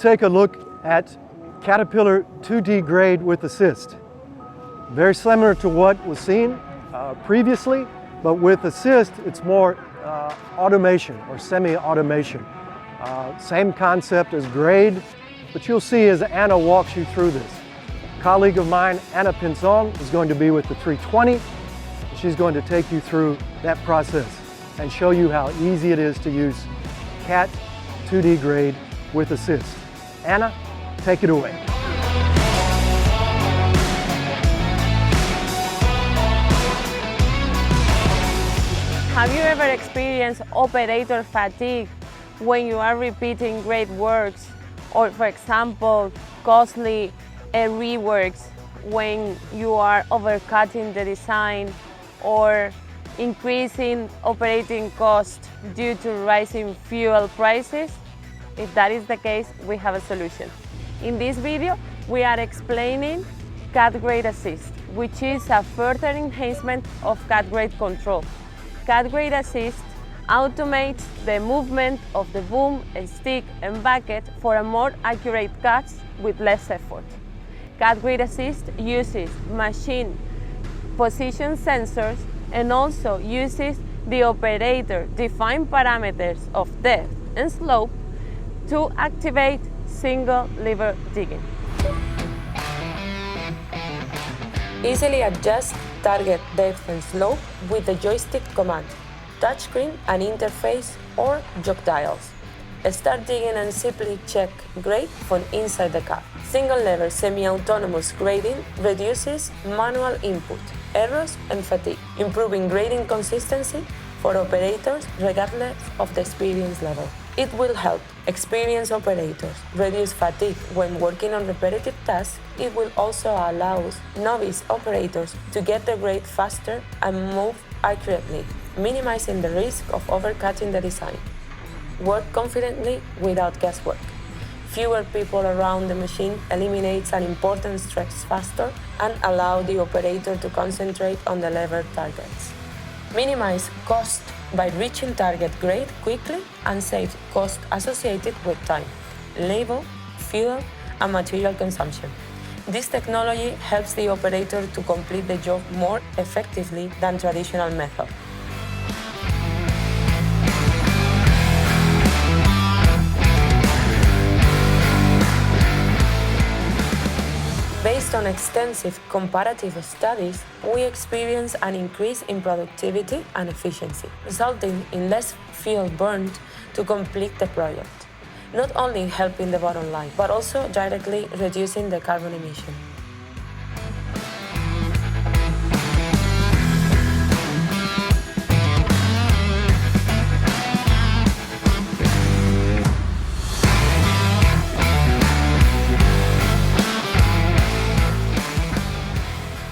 take a look at Caterpillar 2D grade with assist. Very similar to what was seen previously, but with assist it's more automation or semi-automation. Same concept as grade, but you'll see as Anna walks you through this. A colleague of mine, Anna Pinzon, is going to be with the 320. She's going to take you through that process and show you how easy it is to use CAT 2D grade with assist. Anna, take it away. Have you ever experienced operator fatigue when you are repeating great works, or for example, costly reworks when you are overcutting the design or increasing operating costs due to rising fuel prices? If that is the case, we have a solution. In this video, we are explaining CAT grade assist, which is a further enhancement of CAT grade control. CAT grade assist automates the movement of the boom, stick and bucket for a more accurate cuts with less effort. CAT grade assist uses machine position sensors and also uses the operator defined parameters of depth and slope to activate single lever digging. Easily adjust target depth and slope with the joystick command, touchscreen and interface or jog dials. Start digging and simply check grade from inside the cab. Single lever semi-autonomous grading reduces manual input, errors and fatigue, improving grading consistency for operators regardless of the experience level. It will help experienced operators reduce fatigue when working on repetitive tasks. It will also allow novice operators to get the grade faster and move accurately, minimizing the risk of overcutting the design. Work confidently without guesswork. Fewer people around the machine eliminates an important stress factor and allow the operator to concentrate on the lever targets. Minimize cost by reaching target grade quickly and save cost associated with time, labor, fuel, and material consumption. This technology helps the operator to complete the job more effectively than traditional methods. Based on extensive comparative studies, we experience an increase in productivity and efficiency, resulting in less fuel burned to complete the project, not only helping the bottom line, but also directly reducing the carbon emission.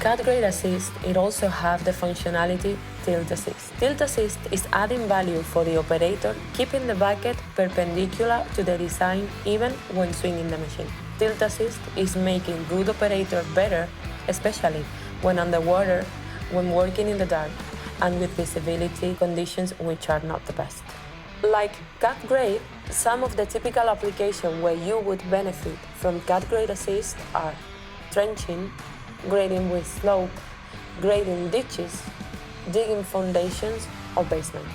CAT grade assist, it also have the functionality tilt assist. Tilt assist is adding value for the operator, keeping the bucket perpendicular to the design even when swinging the machine. Tilt assist is making good operator better, especially when underwater, when working in the dark, and with visibility conditions which are not the best. Like CAT grade, some of the typical applications where you would benefit from CAT grade assist are trenching, grading with slope, grading ditches, digging foundations or basements.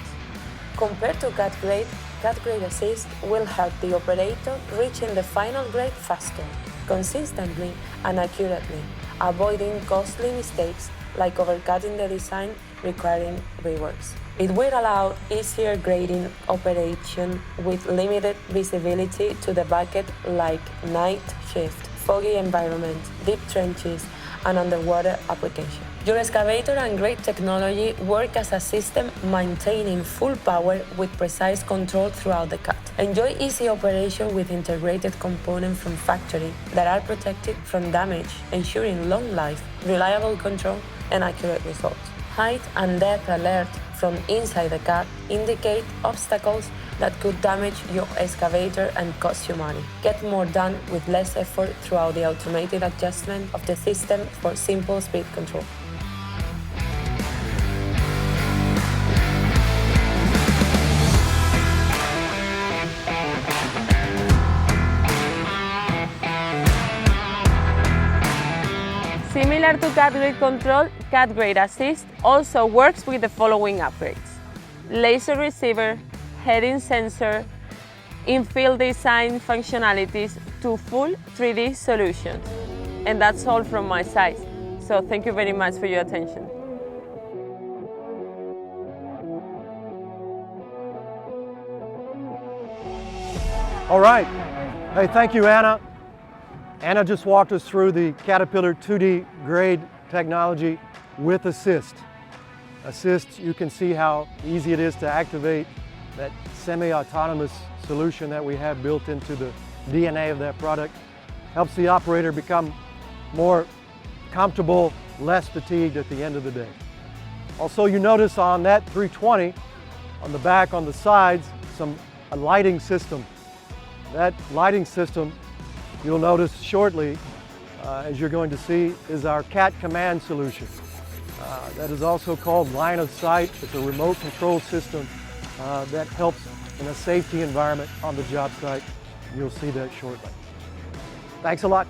Compared to CAT grade assist will help the operator reaching the final grade faster, consistently and accurately, avoiding costly mistakes like overcutting the design requiring reworks. It will allow easier grading operation with limited visibility to the bucket like night shift, foggy environment, deep trenches, and underwater application. Your excavator and grade technology work as a system maintaining full power with precise control throughout the cut. Enjoy easy operation with integrated components from factory that are protected from damage, ensuring long life, reliable control, and accurate results. Height and depth alert from inside the cut indicate obstacles that could damage your excavator and cost you money. Get more done with less effort throughout the automated adjustment of the system for simple speed control. Similar to CAD Grade Control, CAD Grade Assist also works with the following upgrades: laser receiver, heading sensor, in-field design functionalities to full 3D solutions. And that's all from my side. So thank you very much for your attention. All right. Hey, thank you, Anna. Anna just walked us through the Caterpillar 2D grade technology with Assist. Assist, you can see how easy it is to activate that semi-autonomous solution that we have built into the DNA of that product. Helps the operator become more comfortable, less fatigued at the end of the day. Also, you notice on that 320, on the back, on the sides, a lighting system. That lighting system, you'll notice shortly, as you're going to see, is our CAT command solution. That is also called line of sight. It's a remote control system that helps in a safety environment on the job site. You'll see that shortly. Thanks a lot.